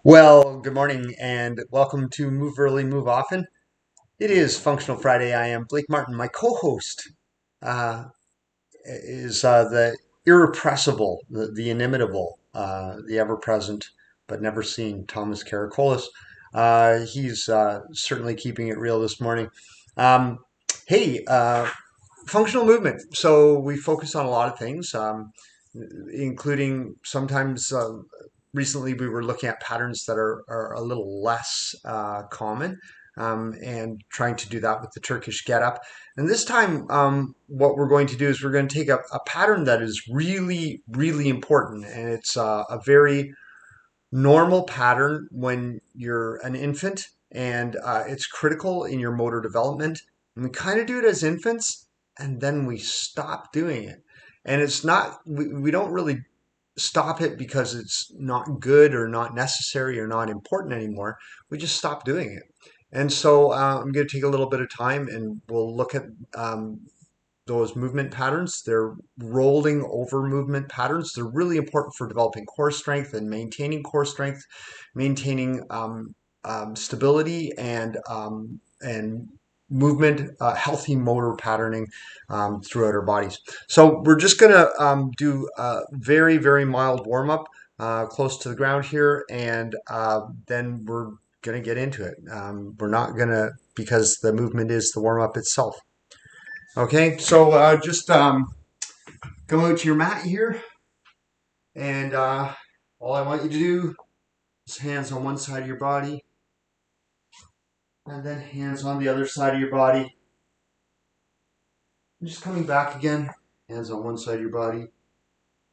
Well, good morning and welcome to Move Early, Move Often. It is Functional Friday. I am Blake Martin. My co-host uh, is the irrepressible, the inimitable, the ever-present but never seen Thomas Karakolis. He's certainly keeping it real this morning. Um, hey, functional movement. So we focus on a lot of things, including sometimes recently we were looking at patterns that are a little less common, and trying to do that with the Turkish get up. And this time, what we're going to do is we're going to take a pattern that is really, really important. And it's a very normal pattern when you're an infant, and it's critical in your motor development. And we kind of do it as infants, and then we stop doing it. And it's not, we don't really stop it because it's not good or not necessary or not important anymore. We just stop doing it. And so I'm going to take a little bit of time and we'll look at those movement patterns. They're rolling over movement patterns. They're really important for developing core strength and maintaining core strength, maintaining stability and movement, healthy motor patterning throughout our bodies. So we're just going to do a very, very mild warm up close to the ground here, and then we're going to get into it. We're not going to, because the movement is the warm up itself. Okay, so just come out to your mat here, and all I want you to do is hands on one side of your body, and then hands on the other side of your body. And just coming back again, hands on one side of your body,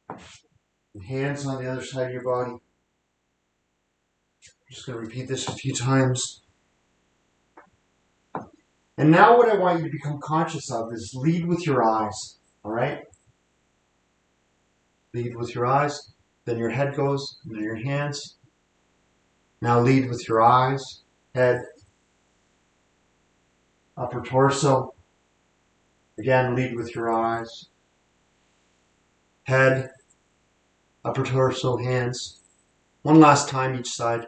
and hands on the other side of your body. I'm just going to repeat this a few times. And now what I want you to become conscious of is lead with your eyes, all right? Lead with your eyes, then your head goes, and then your hands. Now lead with your eyes, head, upper torso. Again, lead with your eyes, head, upper torso, hands. One last time each side.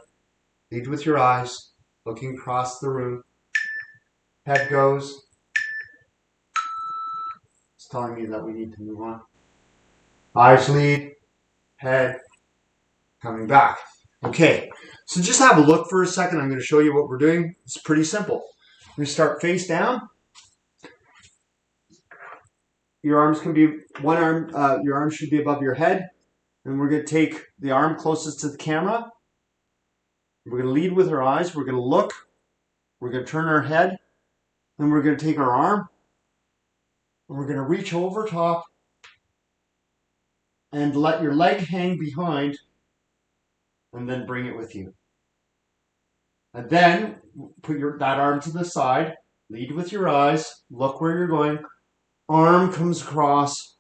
Lead with your eyes, looking across the room. Head goes. It's telling me that we need to move on. Eyes lead, head, coming back. Okay, so just have a look for a second. I'm going to show you what we're doing. It's pretty simple. We start face down. Your arms can be, your arm should be above your head. And we're going to take the arm closest to the camera. We're going to lead with our eyes. We're going to look. We're going to turn our head. Then we're going to take our arm. And we're going to reach over top and let your leg hang behind. And then bring it with you. And then put that arm to the side. Lead with your eyes. Look where you're going. Arm comes across.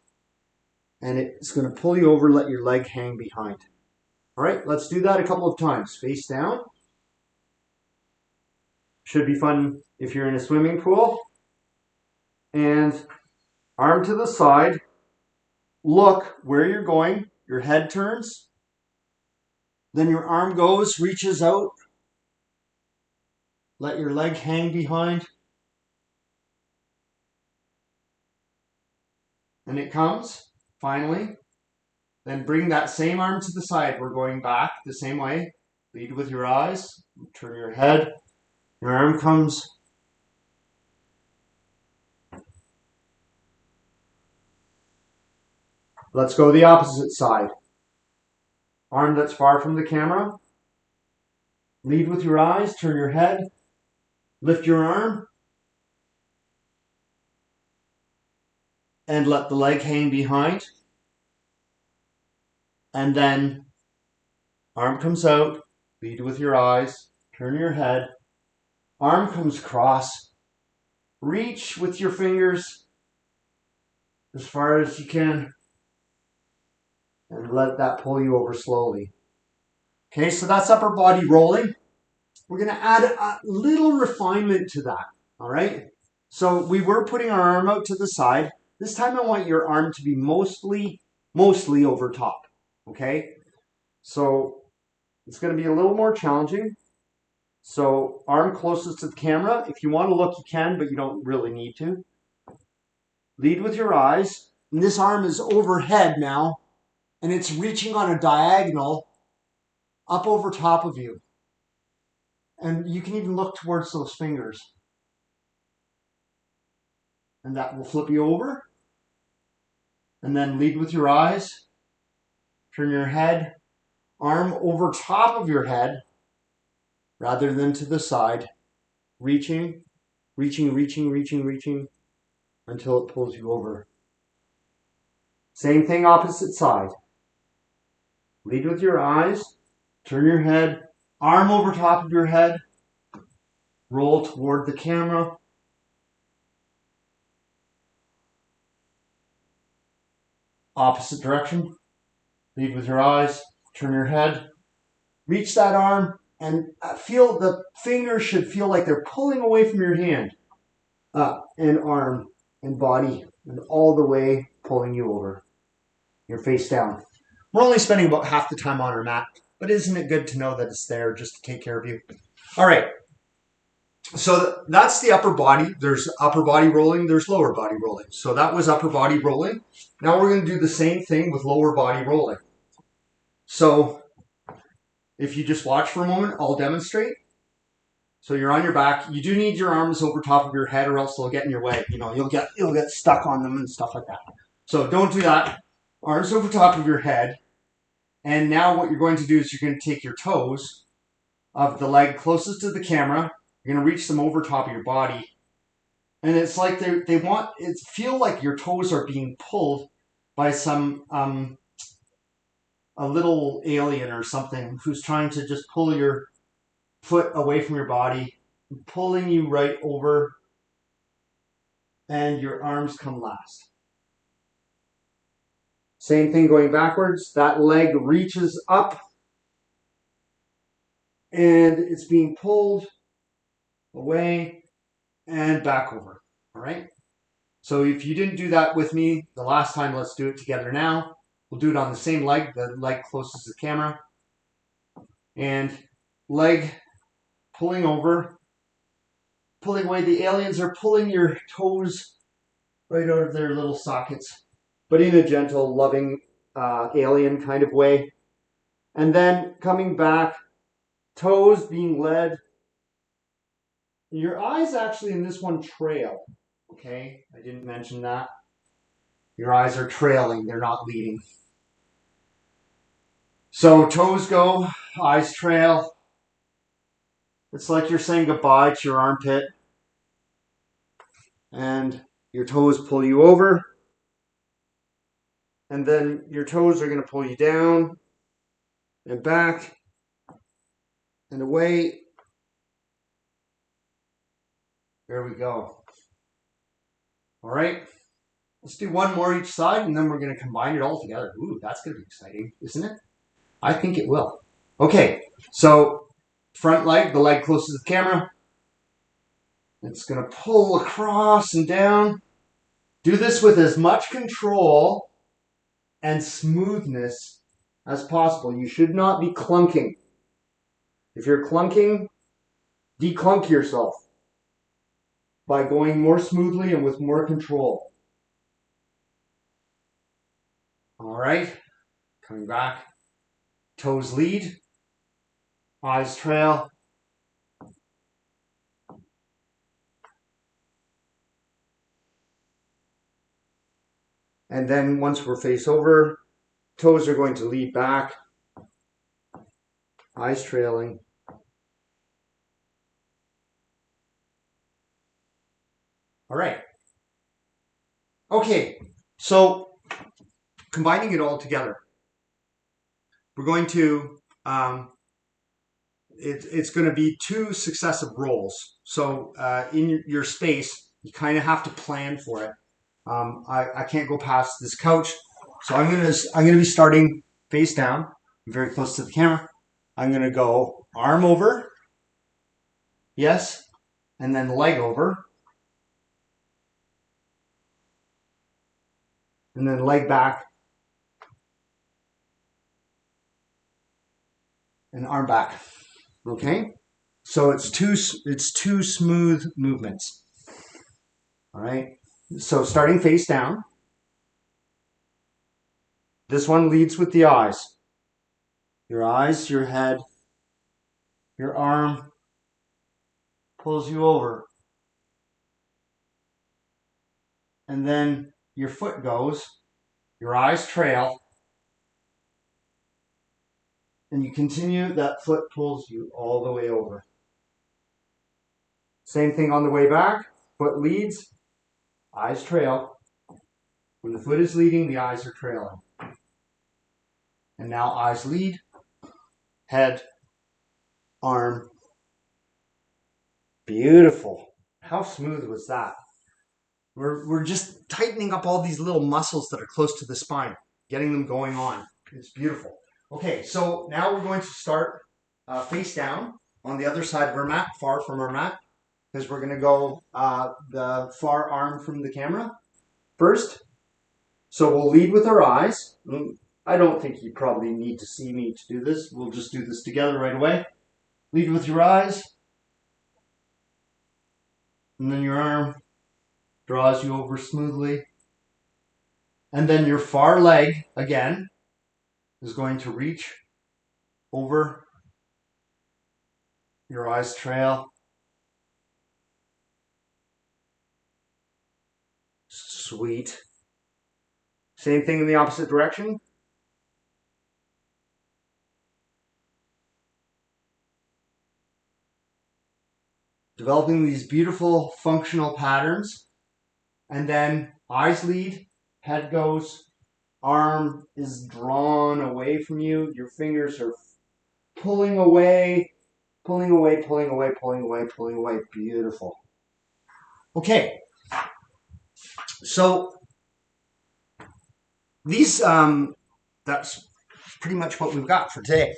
And it's going to pull you over. Let your leg hang behind. All right, let's do that a couple of times. Face down. Should be fun if you're in a swimming pool. And arm to the side. Look where you're going. Your head turns. Then your arm goes, reaches out. Let your leg hang behind. And it comes, finally. Then bring that same arm to the side. We're going back the same way. Lead with your eyes. Turn your head. Your arm comes. Let's go the opposite side. Arm that's far from the camera. Lead with your eyes. Turn your head. Lift your arm. And let the leg hang behind. And then arm comes out. Lead with your eyes. Turn your head. Arm comes across. Reach with your fingers as far as you can. And let that pull you over slowly. Okay, so that's upper body rolling. We're going to add a little refinement to that. All right. So we were putting our arm out to the side. This time I want your arm to be mostly over top. Okay. So It's going to be a little more challenging. So arm closest to the camera. If you want to look, you can, but you don't really need to. Lead with your eyes. And this arm is overhead now, and it's reaching on a diagonal up over top of you. And you can even look towards those fingers. And that will flip you over. And then lead with your eyes. Turn your head, arm over top of your head rather than to the side. Reaching, reaching, reaching, reaching, reaching until it pulls you over. Same thing, opposite side. Lead with your eyes. Turn your head, arm over top of your head. Roll toward the camera. Opposite direction. Lead with your eyes. Turn your head. Reach that arm and feel the fingers should feel like they're pulling away from your hand. Up and arm and body and all the way pulling you over. You're face down. We're only spending about half the time on our mat, but isn't it good to know that it's there just to take care of you? All right. So that's the upper body. There's upper body rolling. There's lower body rolling. So that was upper body rolling. Now we're going to do the same thing with lower body rolling. So if you just watch for a moment, I'll demonstrate. So you're on your back. You do need your arms over top of your head, or else they'll get in your way. You know, you'll get stuck on them and stuff like that. So don't do that. Arms over top of your head. And now what you're going to do is you're going to take your toes of the leg closest to the camera. You're going to reach them over top of your body. And it's like they want it feel like your toes are being pulled by some a little alien or something who's trying to just pull your foot away from your body, pulling you right over, and your arms come last. Same thing going backwards. That leg reaches up and it's being pulled away and back over. All right. So if you didn't do that with me the last time, let's do it together now. We'll do it on the same leg, the leg closest to the camera. And leg pulling over, pulling away. The aliens are pulling your toes right out of their little sockets, but in a gentle, loving, alien kind of way. And then coming back, toes being led. Your eyes actually in this one trail. Okay, I didn't mention that. Your eyes are trailing, they're not leading. So toes go, eyes trail. It's like you're saying goodbye to your armpit. And your toes pull you over. And then your toes are going to pull you down and back and away. There we go. All right. Let's do one more each side, and then we're going to combine it all together. Ooh, that's going to be exciting, isn't it? I think it will. Okay, so front leg, the leg closest to the camera. It's going to pull across and down. Do this with as much control and smoothness as possible. You should not be clunking. If you're clunking, declunk yourself by going more smoothly and with more control. All right, coming back. Toes lead, eyes trail. And then once we're face over, toes are going to lead back, eyes trailing. All right. Okay, so combining it all together, we're going to, it's going to be two successive rolls. So in your space, you kind of have to plan for it. I can't go past this couch, so I'm gonna be starting face down, very close to the camera. I'm gonna go arm over, yes, and then leg over, and then leg back, and arm back. Okay? So it's two smooth movements. All right? So starting face down. This one leads with the eyes. Your eyes, your head, your arm pulls you over. And then your foot goes, your eyes trail, and you continue, that foot pulls you all the way over. Same thing on the way back, foot leads, eyes trail. When the foot is leading, the eyes are trailing. And now eyes lead, head, arm. Beautiful. How smooth was that? We're just tightening up all these little muscles that are close to the spine, getting them going on. It's beautiful. Okay, so now we're going to start face down on the other side of our mat, far from our mat, because we're going to go the far arm from the camera first. So we'll lead with our eyes. I don't think you probably need to see me to do this. We'll just do this together right away. Lead with your eyes. And then your arm draws you over smoothly. And then your far leg, again, is going to reach over. Your eyes trail. Sweet. Same thing in the opposite direction. Developing these beautiful functional patterns. And then eyes lead, head goes, arm is drawn away from you. Your fingers are pulling away, pulling away, pulling away, pulling away, pulling away. Beautiful. Okay. So these, that's pretty much what we've got for today.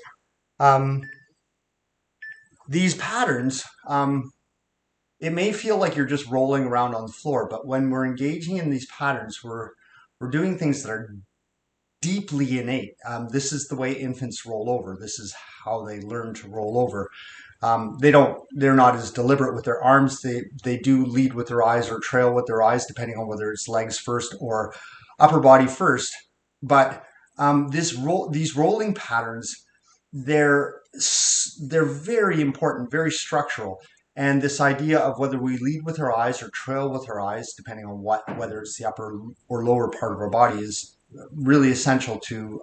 These patterns, it may feel like you're just rolling around on the floor, but when we're engaging in these patterns, we're doing things that are deeply innate. This is the way infants roll over. This is how they learn to roll over. They're not as deliberate with their arms. They do lead with their eyes or trail with their eyes, depending on whether it's legs first or upper body first. But these rolling patterns, they're very important, very structural. And this idea of whether we lead with our eyes or trail with our eyes, depending on whether it's the upper or lower part of our body, is really essential to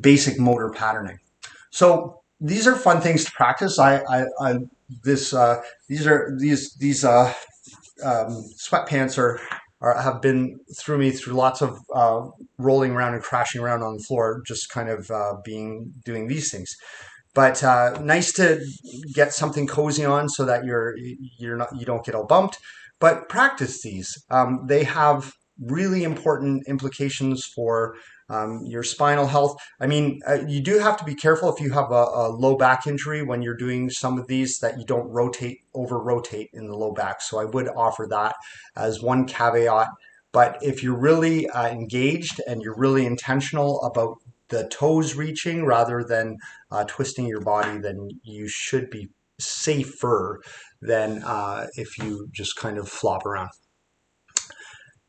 basic motor patterning. So these are fun things to practice. These sweatpants have been through me through lots of rolling around and crashing around on the floor, just kind of doing these things. But nice to get something cozy on so that you don't get all bumped. But practice these. They have really important implications for your spinal health. I mean, you do have to be careful if you have a low back injury when you're doing some of these, that you don't over rotate in the low back. So I would offer that as one caveat. But if you're really engaged and you're really intentional about the toes reaching rather than twisting your body, then you should be safer than if you just kind of flop around.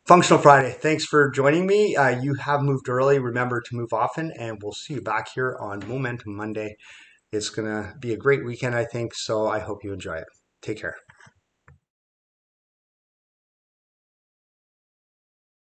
Functional Friday. Thanks for joining me. You have moved early. Remember to move often, and we'll see you back here on Momentum Monday. It's going to be a great weekend, I think, so I hope you enjoy it. Take care.